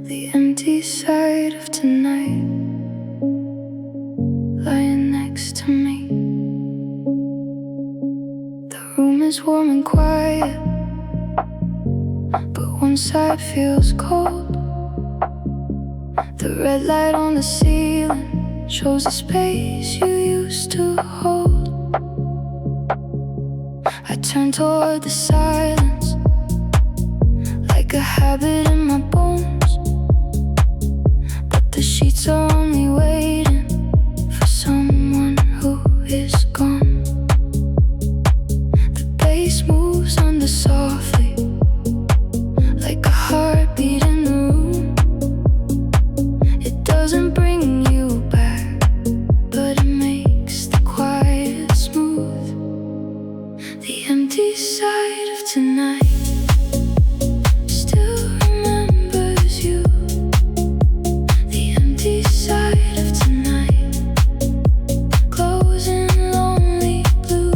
The empty side of tonight, lying next to me. The room is warm and quiet, but one side feels cold. The red light on the ceiling shows the space you used to hold. I turn toward the silence, like a habit in my bones, but the sheets are only waiting for someone who is gone. The bass moves under softly, like a heartbeat in the room. It doesn't bring you back, but it makes the quiet smooth. The empty side of tonight still remembers you. The empty side of tonight glows in lonely blue.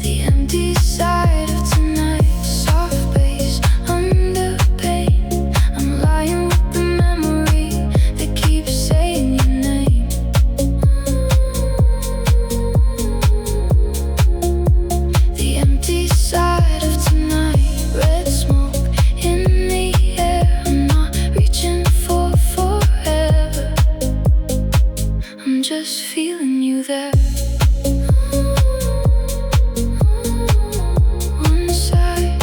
The empty side of tonight, soft bass under pain. I'm lying with the memory that keeps saying your name. The empty side of tonight, red smoke in the air. I'm not reaching for forever, I'm just feeling you there. One side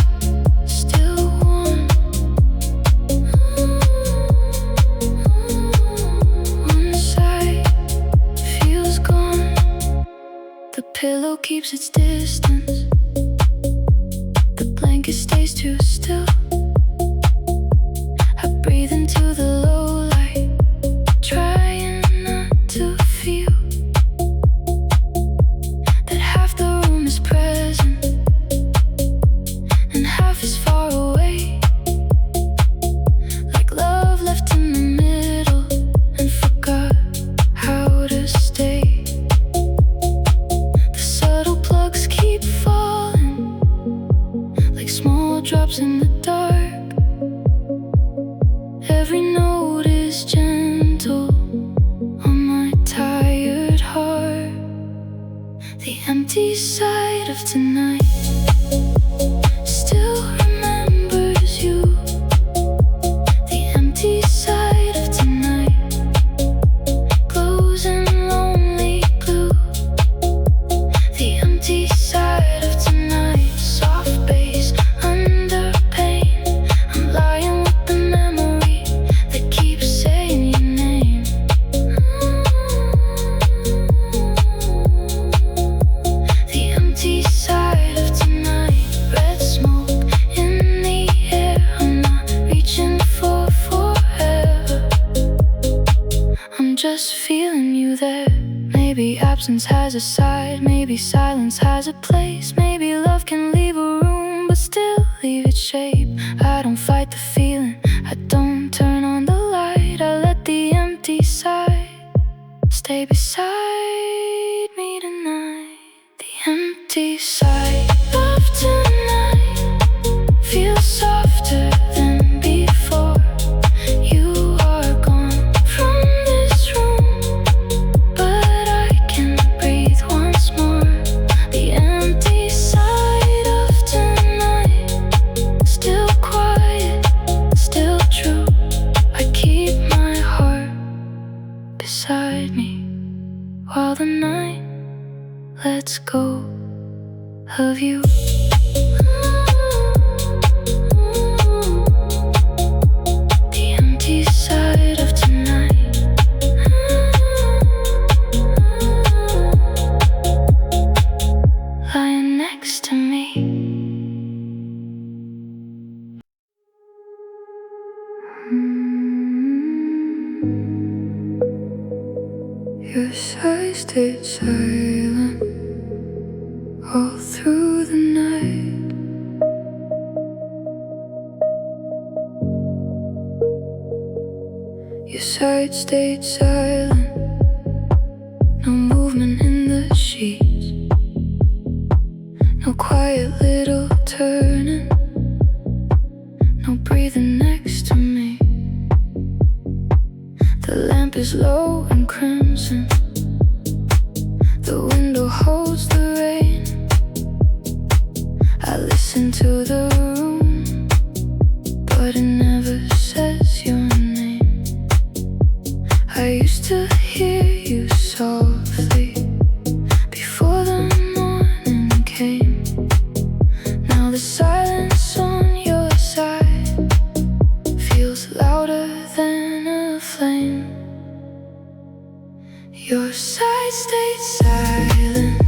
still warm, one side feels gone. The pillow keeps its distance, the blanket stays too still. I breathe into the low light, trying not to feel that half the room is present and half is far away, like love left in the middle and forgot how to stay. The subtle plugs keep falling, like small drops in the dark. Every note is gentle on my tired heart. The empty side of tonight still remembers you. The empty side of tonight glows in lonely blue. The empty side of tonight, soft bass under pain. I'm lying with the memory that keeps saying your name. The empty side of tonight, red smoke in the air. I'm not reaching for forever, I'm just feeling you there. Maybe absence has a side, maybe silence has a place. Maybe love can leave a room but still leave its shape. I don't fight the feeling, I don't turn on the light. I let the empty side stay beside me tonight. The empty side of tonight feels softer than before. You are gone from this room, but I can breathe once more. The empty side of tonight, still quiet, still true. I keep my heart beside me while the night lets go of you. The empty side of tonight, lying next to me. Your side stayed silent all through the night. Your side stayed silent, no movement in the sheets, no quiet. slow and crimson. The window holds the rain. I listen to the room, but it never says your name. I used to hear you softly before the morning came. Now the silence on your side feels louder than a flame. Your side stayed silent,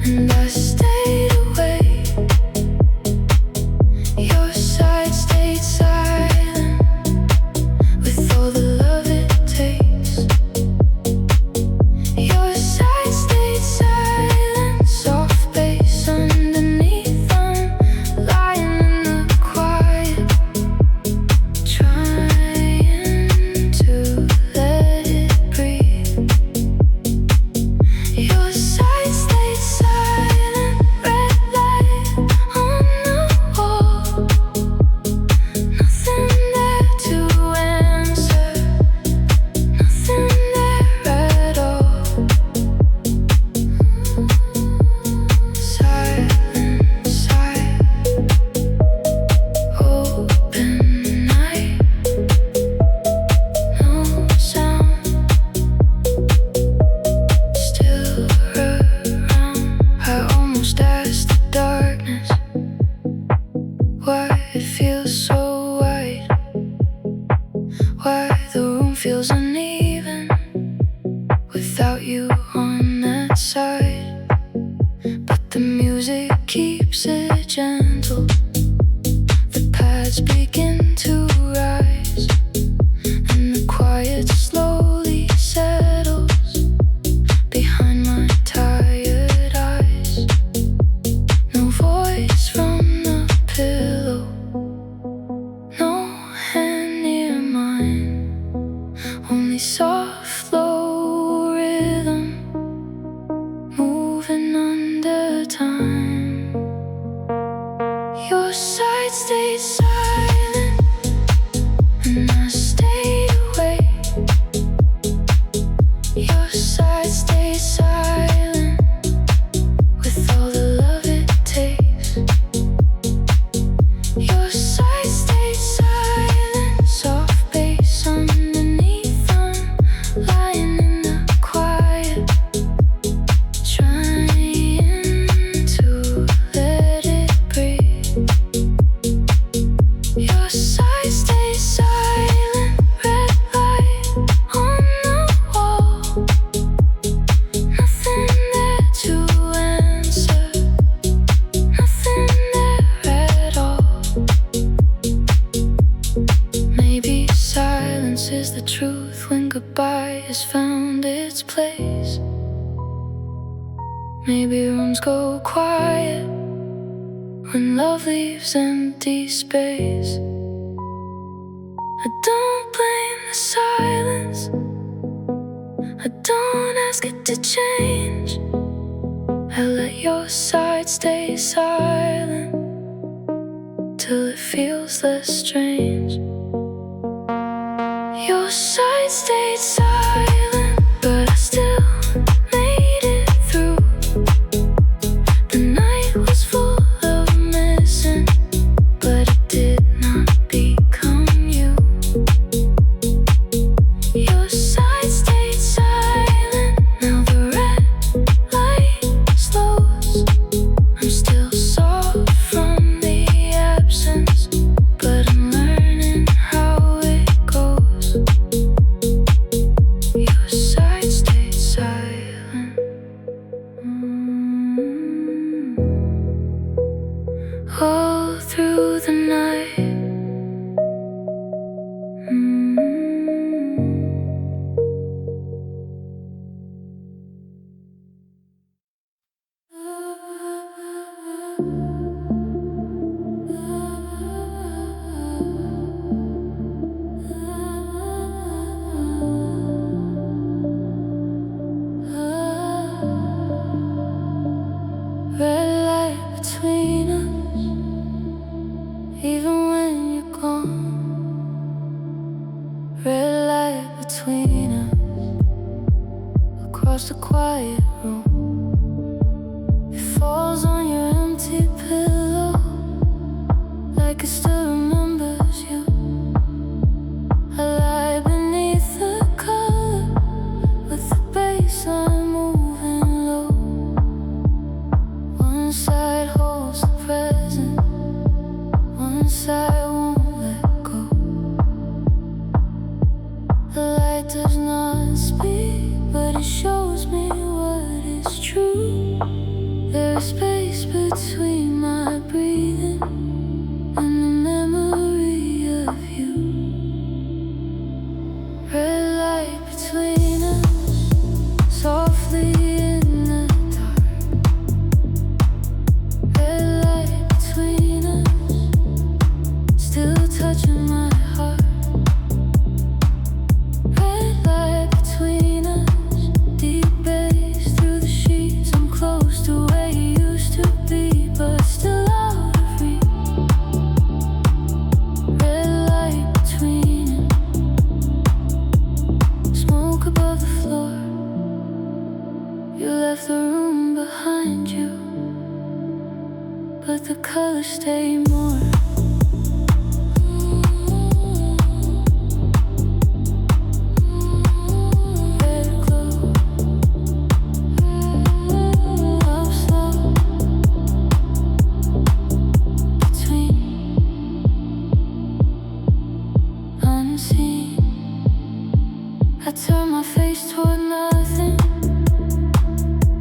and I stayed away. Your side stayed silent, with all the love it takes. Your side stayed silent, soft bass underneath. I'm lying in the quiet, trying to let it breathe. Your side stayed silent, red light on the wall. Nothing there to answer, nothing there at all. Silence, open night, no sound, still around. I almost asked the darkness why it feels so wide, why the room feels uneven without you on that side. But the music keeps it gentle. The pads begin to rise, and the quiet slowly settles behind my tired eyes. No voice from the pillow, no hand near mine, only soft low rhythm moving under time. Your side stayed silent, and I stayed away. Your side stayed silent, with all the love it takes. Your side stayed silent, soft bass underneath. I'm lying in the quiet, trying to let it breathe. Your side stayed silent, red light on the wall. Nothing there to answer, nothing there at all. Maybe silence is the truth when goodbye has found its place. Maybe rooms go quiet when love leaves empty space. I don't blame the silence, I don't ask it to change. I let your side stay silent till it feels less strange. Your side stayed silent, but I still made it through. The night was full of missing, but it did not become you. Your side stayed silent, now the red light slows. I'm still soft from the absence, but I'm learning how it goes. Your side stayed silent. All through the night. Red light between us, even when you're gone. Red light between across the quiet room. It falls on your empty pillow like it still remembers you. I lie beneath the color with the baseline moving low. One side holds the present, one side won't let go. The light does not speak, but it shows me what is true. There is space between my breathing and the memory of you. Red light between us, softly in the dark. Red light between us, still touching my heart. Red light between us, deep bass through the sheets. I'm close to where you used to be, but still out of reach. Red light between us, smoke above the floor. You left the room behind you, but the colors stay more. Red glow, up slow, between unseen. I turn my face toward nothing,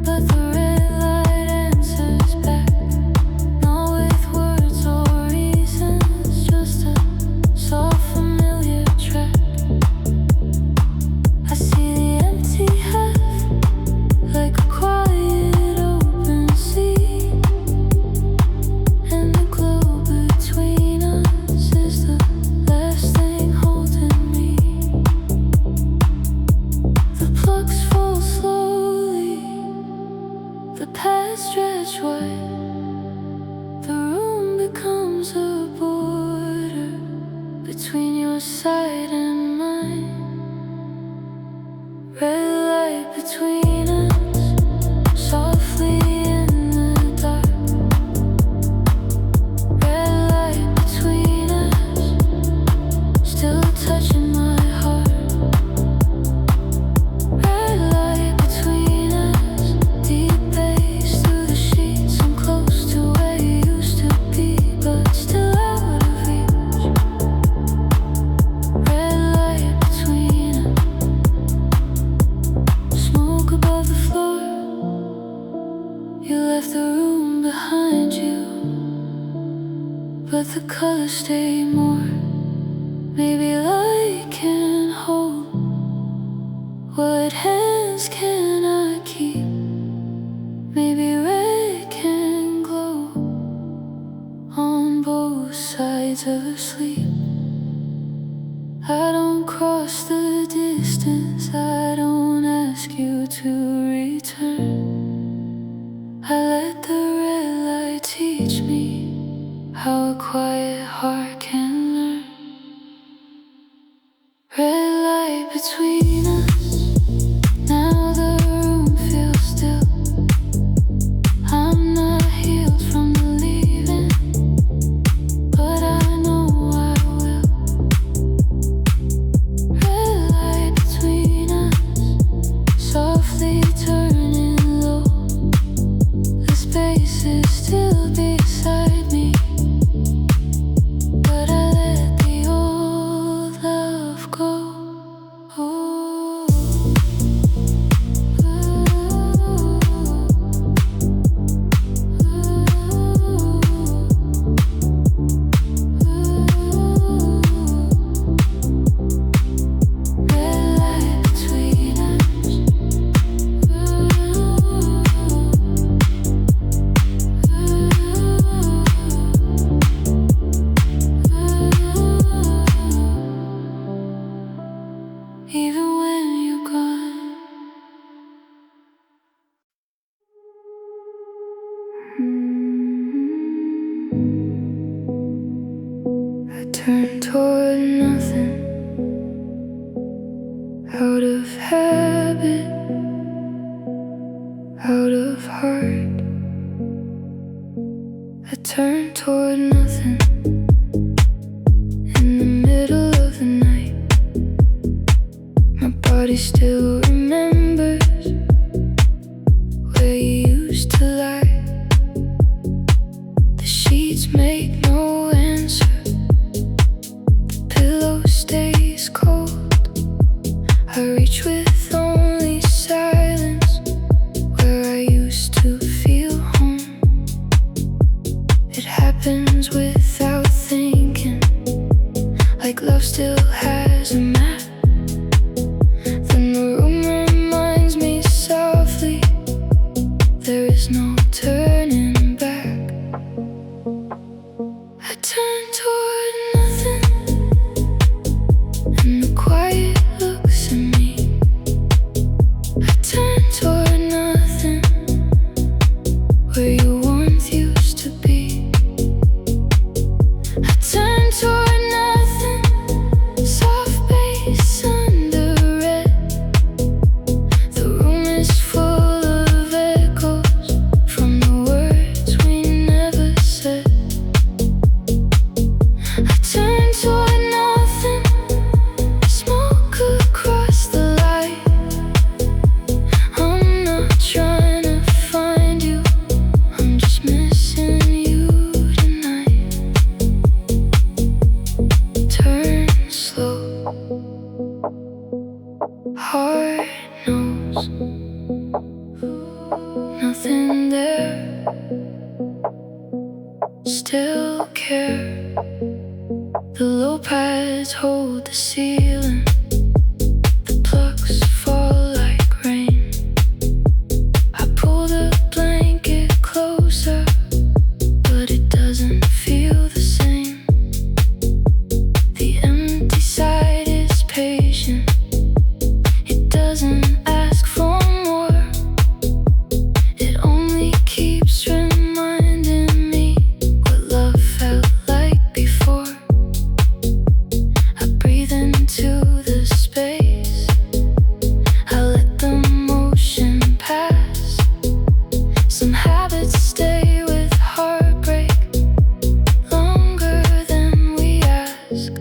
but the red light answers back. Not with words or reasons, just a soft familiar track. I see the empty half like a quiet open sea, and the glow between us is the last thing holding me. The plugs fall slowly, the paths stretch wide. The room becomes a border between your side and mine. Red light between us, softly in the dark. Red light between us, still touching my heart. Red light between us, deep bass through the sheets. I'm close to where you used to be, but still out of reach. Red light between us, smoke above the floor. You left the room behind you, but the colors stay more. Maybe light can hold what hands cannot keep. Maybe red can glow on both sides of sleep. I don't cross the distance, I don't ask you to return. I let the red light teach me how a quiet heart can learn. Red light between us, now the room feels still. I'm not healed from the leaving, but I know I will. Red light between us, softly turning low. The space is still beside me, but I let the old love go. Oh. Red light between us. in there, still care. The low pads hold the ceiling, the plugs fall like rain. I pull the blanket closer, but it doesn't feel the same. The empty side is patient, it doesn't ask for more. It only keeps reminding me what love felt like before. I breathe into the space, I let the motion pass. Some habits stay with heartbreak longer than we ask.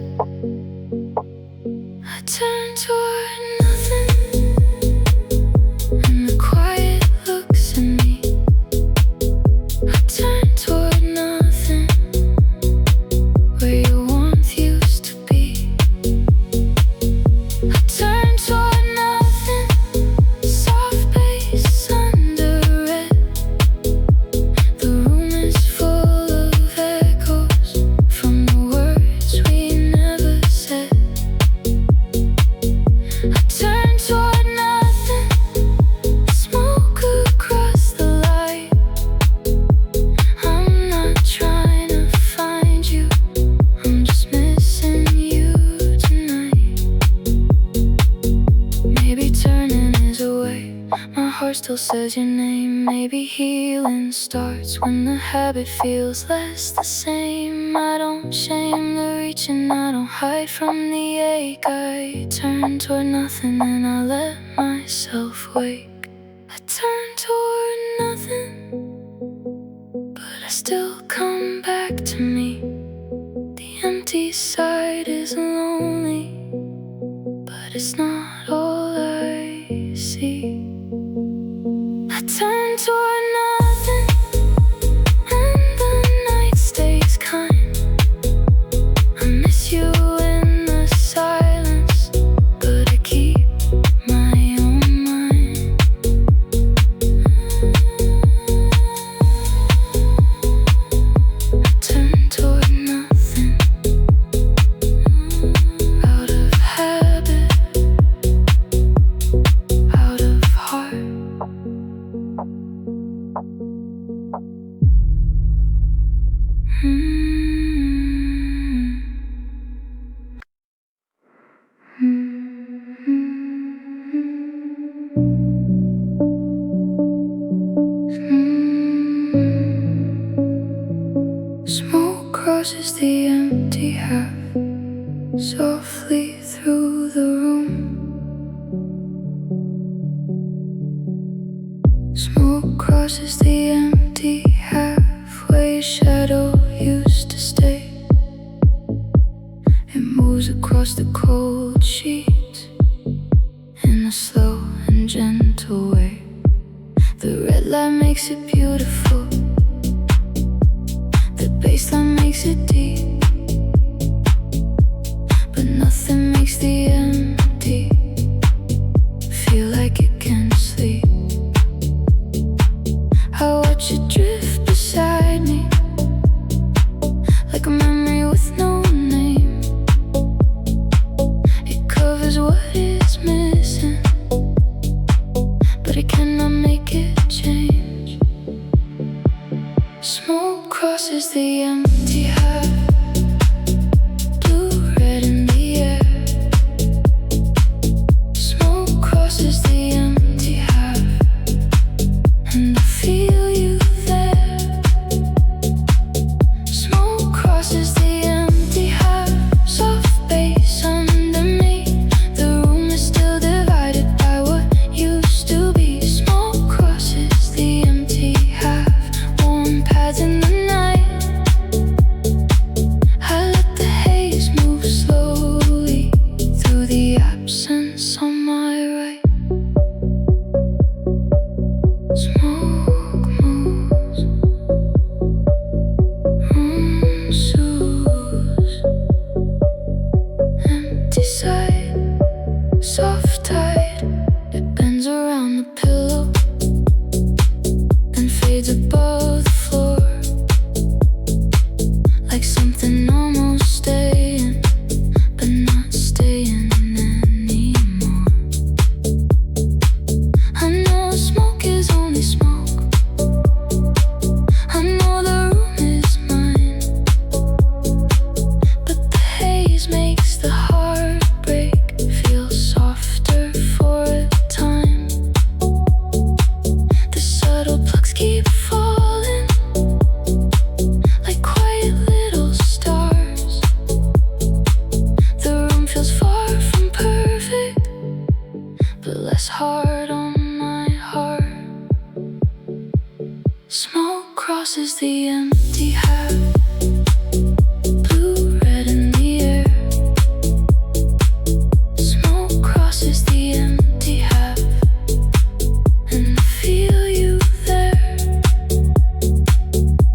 I turn toward nothing, and the quiet looks at me. I turn toward nothing, where your warmth used to be. I turn toward nothing, soft bass under red. The room is full of echoes from the words we never said. I turn toward nothing, smoke across the light. I'm not trying to find you, I'm just missing you tonight. Maybe turning is a way, my heart still says your name. Maybe healing starts when the habit feels less the same. I don't shame the reaching, I don't hide from the ache. I turn toward nothing and I let myself wake. I turn toward nothing, but I still come back to me. The empty side is lonely, but it's not all I see. I turn toward nothing, and the night stays kind. I miss you in the silence, but I keep my own mind. I turn toward nothing, out of habit, out of heart. Smoke crosses the empty half softly through the room. Smoke crosses the empty half where your shadow used to stay. It moves across the cold sheets in a slow and gentle way. The red light makes it beautiful, the bassline makes it deep, but nothing makes the empty feel like it can sleep. I watch it drift beside me, like a memory with no name. It covers what is missing, but it cannot make it change. Smoke crosses the empty half, blue, red in the air. Smoke crosses the empty half, and I feel you there. Smoke crosses the empty half, soft bass under me. The room is still divided by what used to be. Smoke crosses the empty half, warm pads in the night. Smoke crosses the empty half, blue, red in the air. Smoke crosses the empty half, and I feel you there.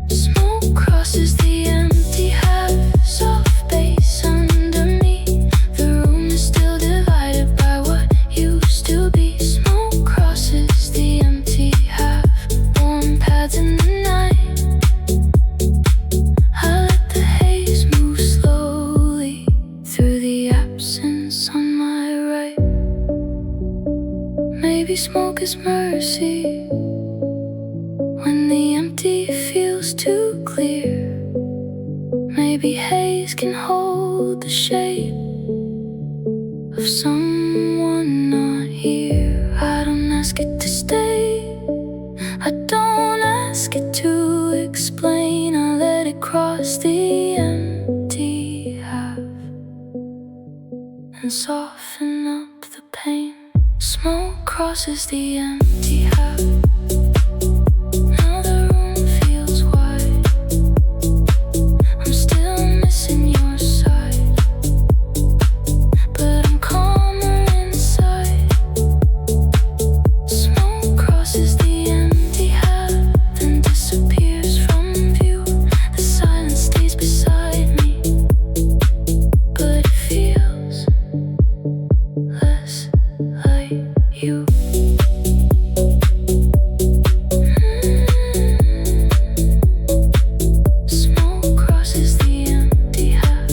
Smoke crosses the empty half, soft bass under me. The room is still divided by what used to be. Smoke crosses the empty half, warm pads in the night. I let the haze move slowly through the absence on my right. Maybe smoke is mercy when the empty feels too clear. Maybe haze can hold the shape of someone not here. I don't ask it to stay, I don't ask it to explain. I let it cross the empty half and soften up the pain. Smoke crosses the empty half. Now the room feels wide. I'm still missing your side, but I'm calmer inside. Smoke crosses the empty half, then disappears from view. The silence stays beside me, but it feels less like you. Smoke crosses the empty half.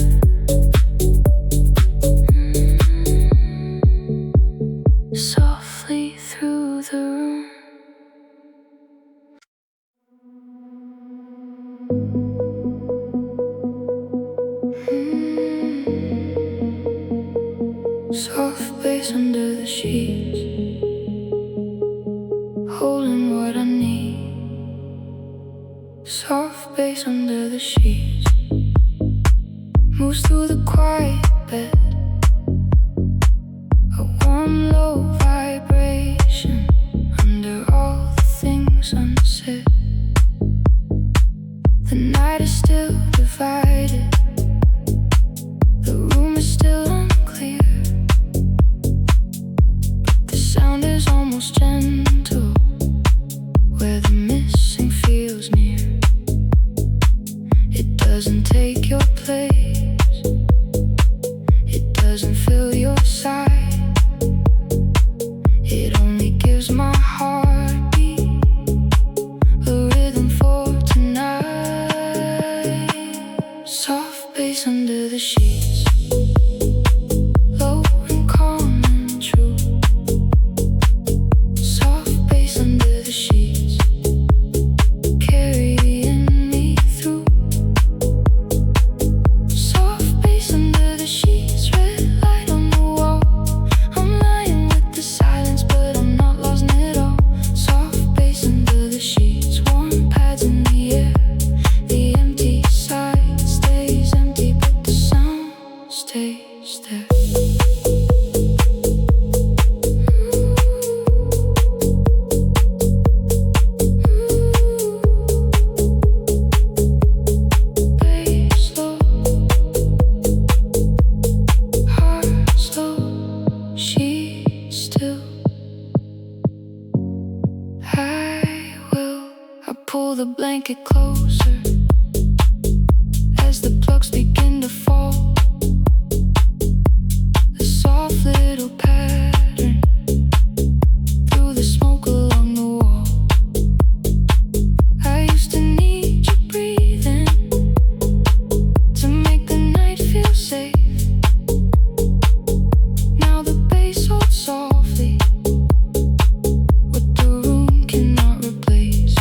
Softly through the room. Soft bass under the sheets, holding what I need. Soft bass under the sheets moves through the quiet bed. A warm, low vibration under all the things unsaid. The night is still divided, the room is still unclear. The sound is almost gentle where the missing feels near. It doesn't take your place, it doesn't fill your side. It only gives my heartbeat a rhythm for tonight. Soft bass under the sheets, low and calm and true. Soft bass under the sheets, carrying me through. Soft bass under the sheets, red light on the wall. I'm lying with the silence, but I'm not lost in it all. Soft bass under the sheets, warm pads in the air. The empty side stays empty, but the sound stays there. Bass low, heart slow, sheets still. I pull the blanket closer as the plugs begin to fall. A soft little pattern through the smoke along the wall. I used to need you breathing to make the night feel safe. Now the bass holds softly what the room cannot replace.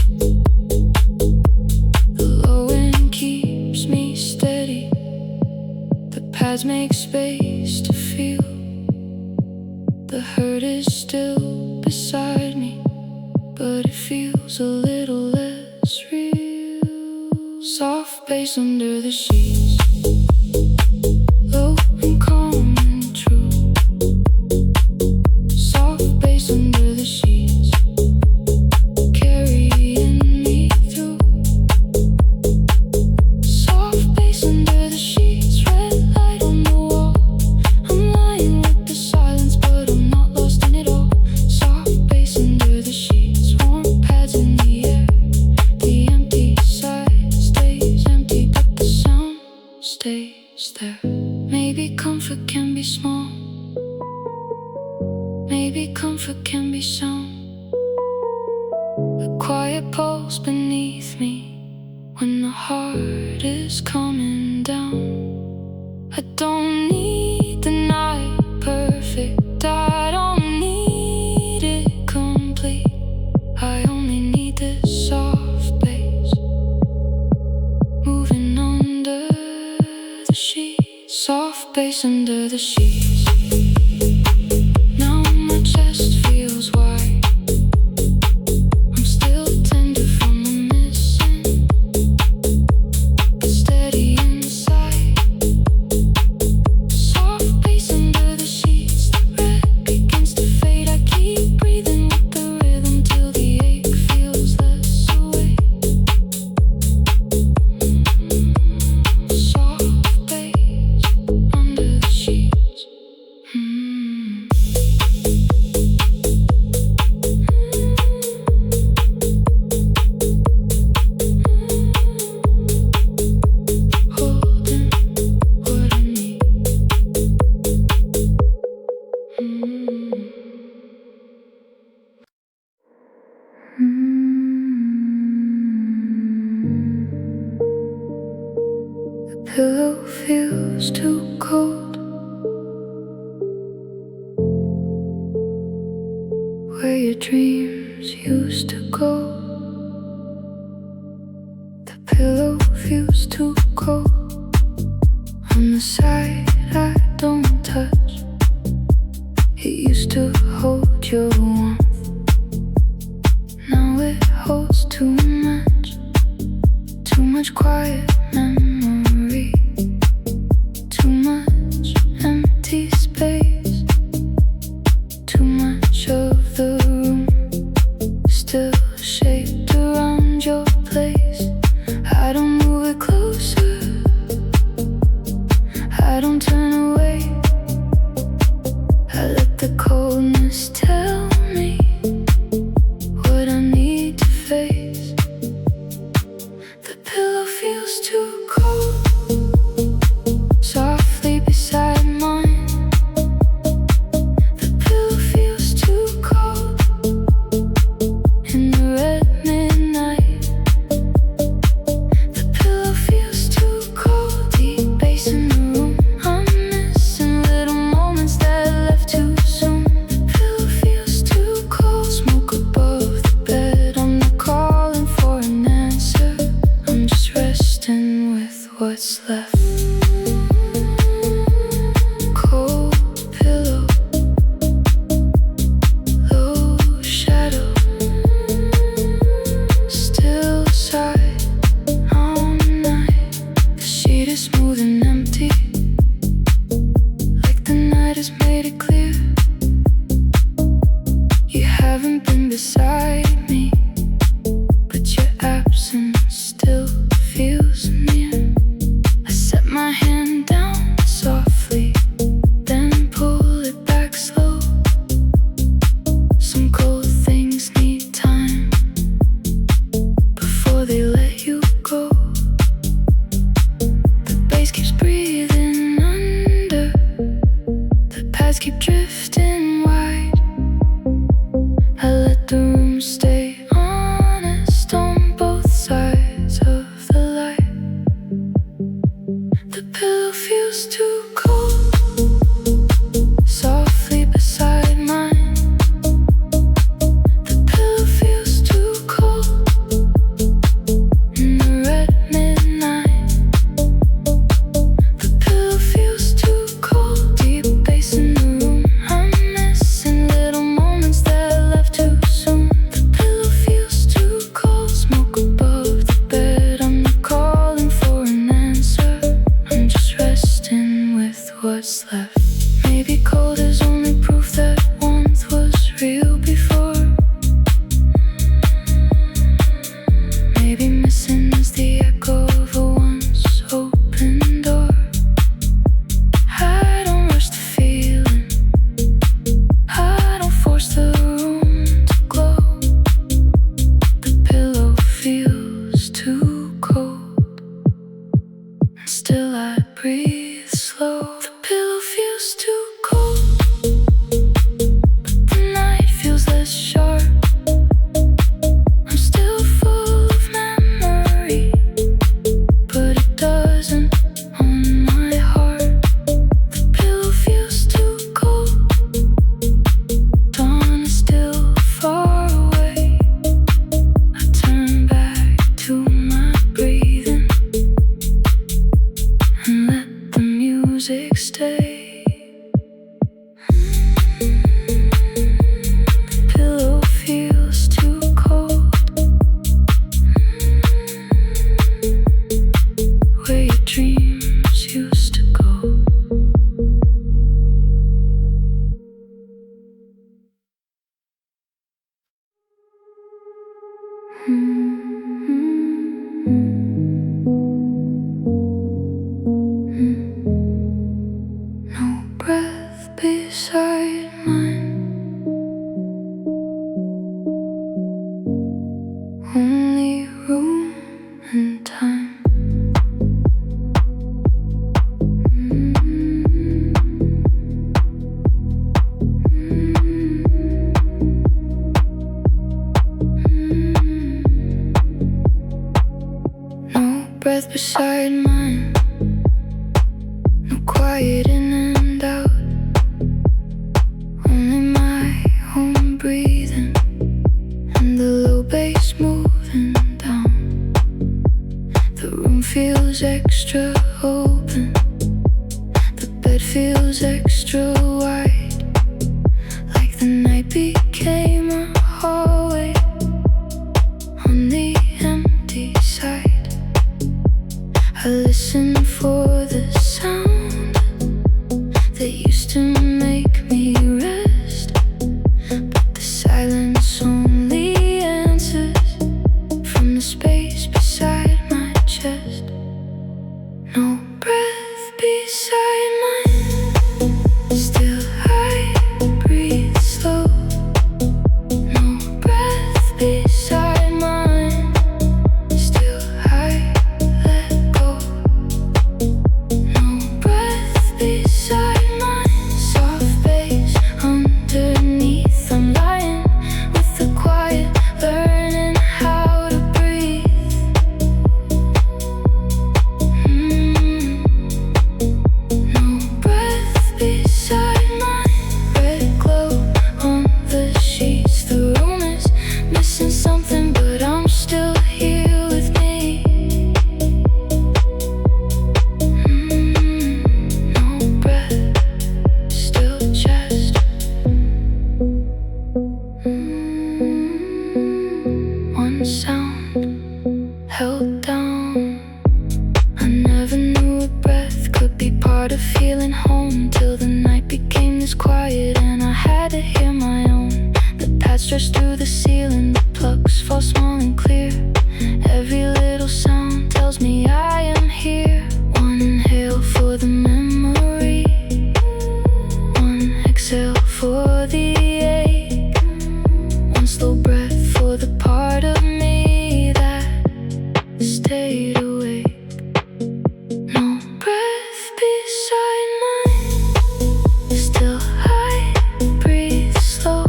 The low end keeps me steady, the pads make space to feel. The hurt is still beside me, but it feels a little less real. Soft bass under the sheets, low and calm and true. Soft bass under the sheets, carrying me falls beneath me when the heart is coming down. I don't need the night perfect, I don't need it complete. I only need this soft bass moving under the sheets. Soft bass under the sheets. Now my chest feels wide. I'm still tender from the missing, but steady inside. Soft bass under the sheets. The red begins to fade. I keep breathing with the rhythm till the ache feels less away. Soft bass under the sheets. Holding what I need. The pillow feels too cold. Where your dreams used to go. The pillow feels too cold. On the side I don't touch. It used to hold your warmth. Now it holds too much quiet memory, too much empty space, too much of the room still shaped around your place. I don't move it closer, I don't turn away. I let the coldness tell me what I need to face. The pillow feels too cold. No breath beside mine, only room and time. No breath beside mine, no quiet in and out, only my own breathing and the low bass moving down. The room feels extra open, the bed feels extra wide, like the night became a hallway on the empty side. I listen for the sound that used to make me rest, but the silence only answers from the space beside my chest. No breath beside mine, still I breathe slow. No breath beside mine, still I let go. No breath beside mine, soft bass underneath. I'm lying with the quiet, learning how to breathe. No breath beside mine, red glow on the sheets. The room is missing something, but I'm still here with me. No breath, still chest. One sound held down. I never knew a breath could be part of feeling home, till the night became this quiet and I had to hear my own. The path stretched through the ceiling, the plugs fall small and clear. Every little sound tells me I am here. One inhale for the memory, one exhale for the ache, one slow breath for the part of me that stayed awake. No breath beside mine, still I breathe slow.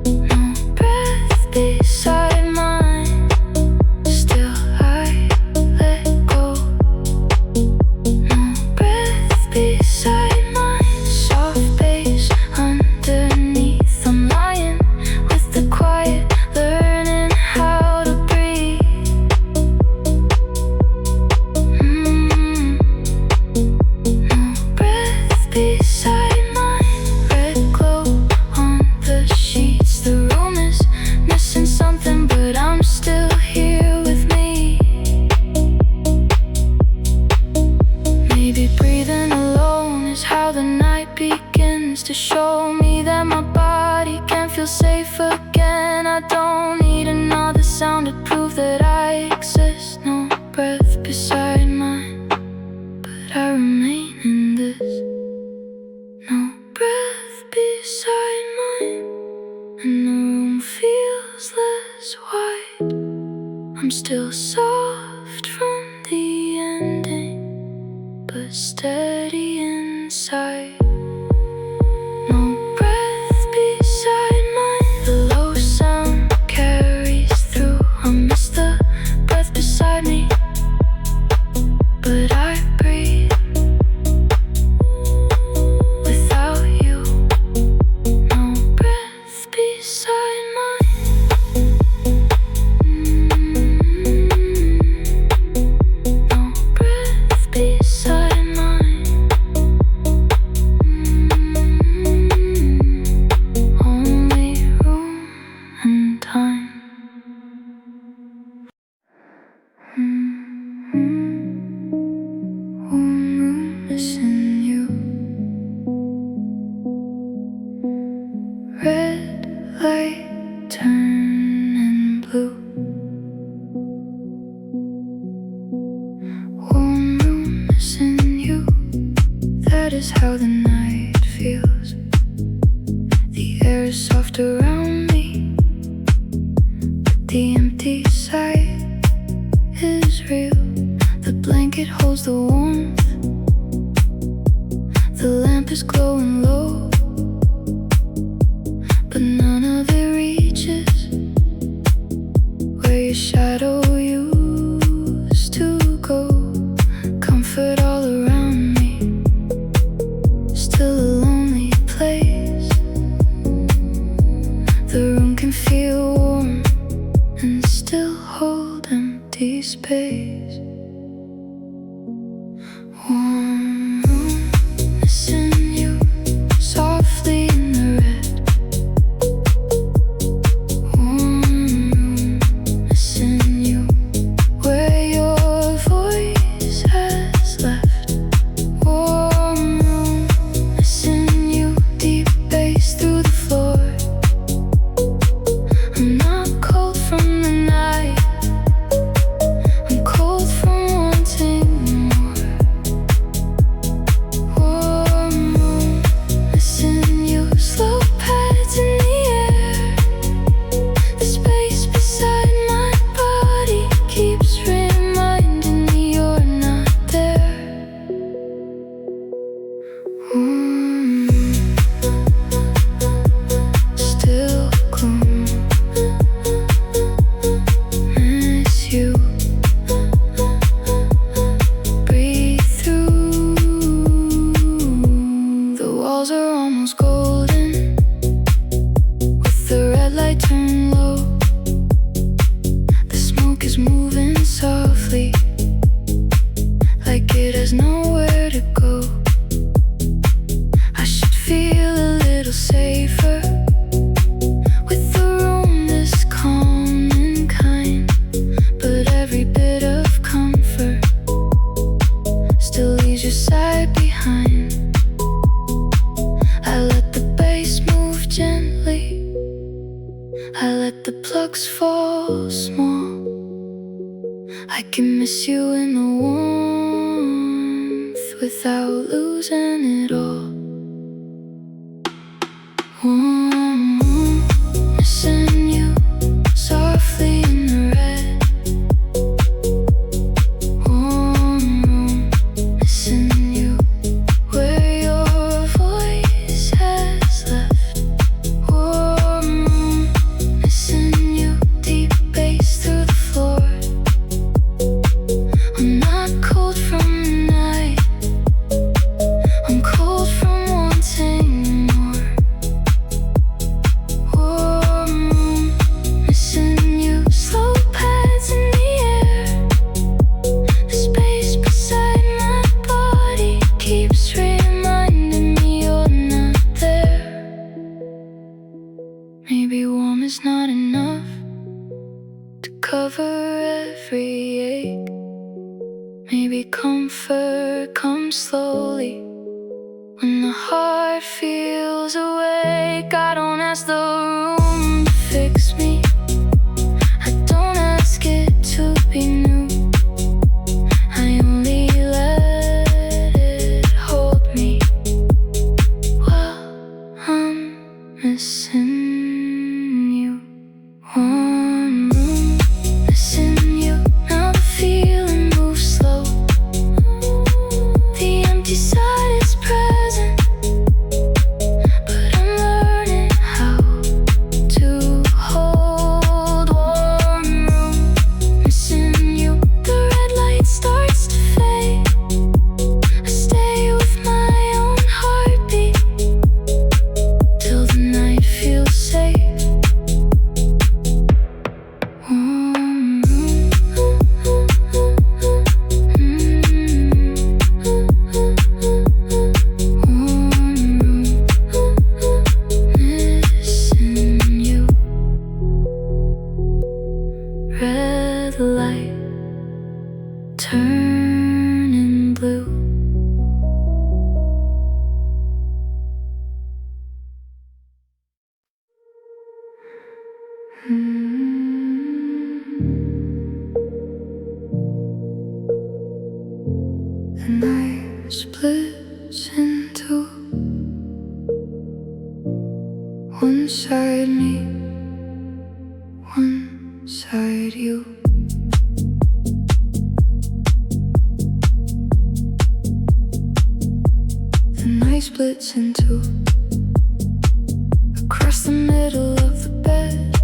No breath beside mine, still I let go. No breath beside mine, soft bass underneath. I'm lying with the quiet, learning how to breathe. No breath beside mine, red glow on the sheets. The room is missing something, but I'm still here with me. Maybe breathing alone is how the night begins to show me that my body can feel safe again. I don't need another sound to prove that I exist. No breath beside mine, but I remain in this. No breath beside mine, and the room feels less wide. I'm still soft from the ending, but steady inside. No breath beside mine, the low sound carries through. I miss the breath beside me, but I breathe without you. No breath beside mine. No breath beside mine. The empty side is real. The blanket holds the warmth. The lamp is glowing low, but none of it reaches where your shadow used to go. Comfort all around me, still a lonely place. The room can feel warm and still hold empty space. Warm room, missing you softly in the red. Warm room, missing you where your voice has left. Warm room, missing you deep bass through the floor. I'm not cold from the night, I'm cold from wanting more. Warm room, missing you, slow pads in the air. The space beside my body keeps reminding me you're not there. Warm room, still gloom. Miss you, breathe through. The walls are almost golden, with the red light turned low. The smoke is moving softly, like it has nowhere to go. I should feel a little safer with the room this calm and kind, but every bit of comfort still leaves your side behind. I let the bass move gently, I let the plugs fall small. I can miss you in the warmth without losing it all. Warm room, missing you softly in the red. Warm room, missing you where your voice has left. Warm room, missing you deep bass through the floor. I'm not cold from the night, I'm cold from wanting more. Warm room, missing you, slow pads in the air. The space beside my body keeps reminding me you're not there. Maybe warm is not enough to cover every ache. Maybe comfort comes slowly when the heart feels awake. I don't ask the room to fix me, I don't ask it to be new. I only let it hold me while I'm missing you. Warm room, missing you, now the feeling moves slow. The empty side is present, but I'm learning how to hold. Warm room, missing you, the red light starts to fade. I stay with my own heartbeat till the night feels safe. Warm room, warm room, missing you. Red light turning blue. The night splits in two. One side me, one inside you. The night splits in two. Across the middle of the bed,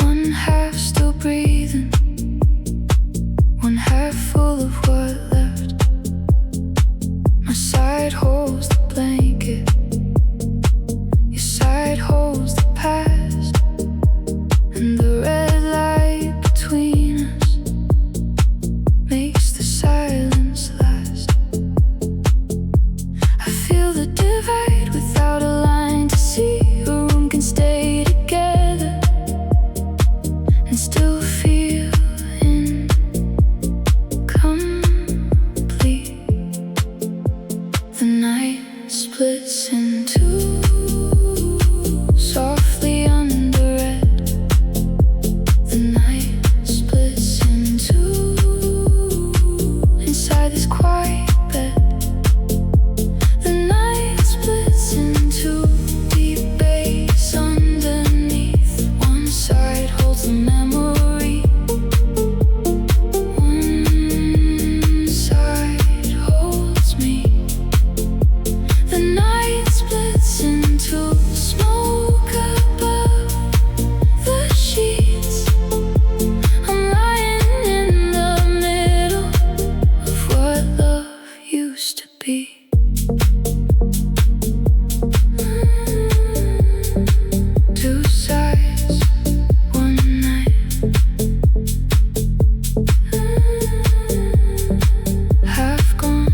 one half still breathing, one half full of what left. My side holds the blanket, your side holds the past, and the red light between us makes the silence last. I feel the divide without a line to see. A room can stay together and still feel incomplete. The night splits in two, softly under red. The night splits in two, inside this quiet bed. The night splits in two, deep bass underneath. One side holds the memory, one side holds me. The night splits into smoke above the sheets. I'm lying in the middle of what love used to be. Two sides, one night. Half gone,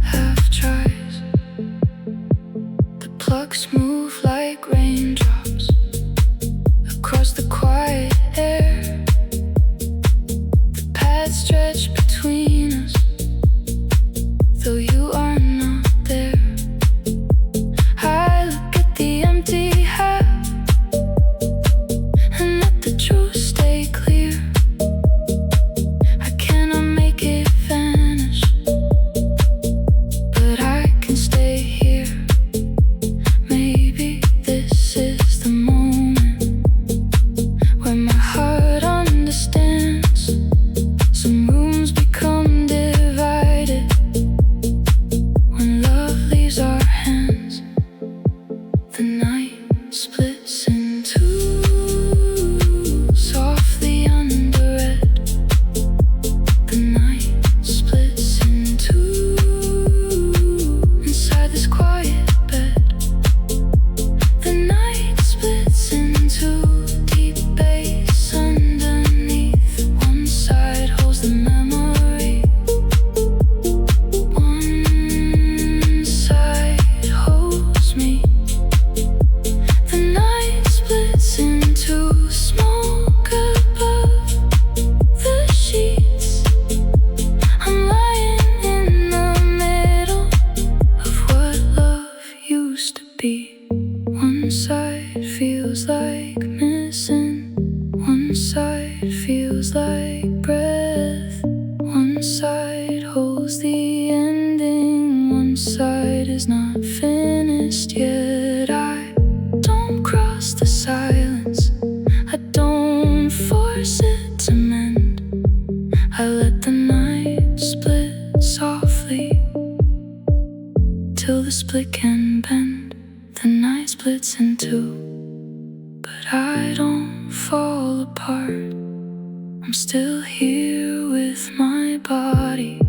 half tries. The plugs move like raindrops across the quiet air. The paths stretch between us, though you are not there. I look at the empty half and let the truth stay clear. I cannot make it vanish, but I can stay here. Maybe this is the moment where my heart understands. Some rooms become divided when love leaves our hands. The night splits in two, softly under red. The night splits in two, inside this quiet bed. The night splits into deep bass underneath. One side holds the memory, one side holds me. The night splits into smoke above the sheets. I'm lying in the middle of what love used to be. One side feels like missing, one side feels like breath. One side holds the ending, one side is not finished yet. I don't cross the silence, I don't force it to mend. I let the night split softly till the split can bend. The night splits in two, but I don't fall apart. I'm still here with my body.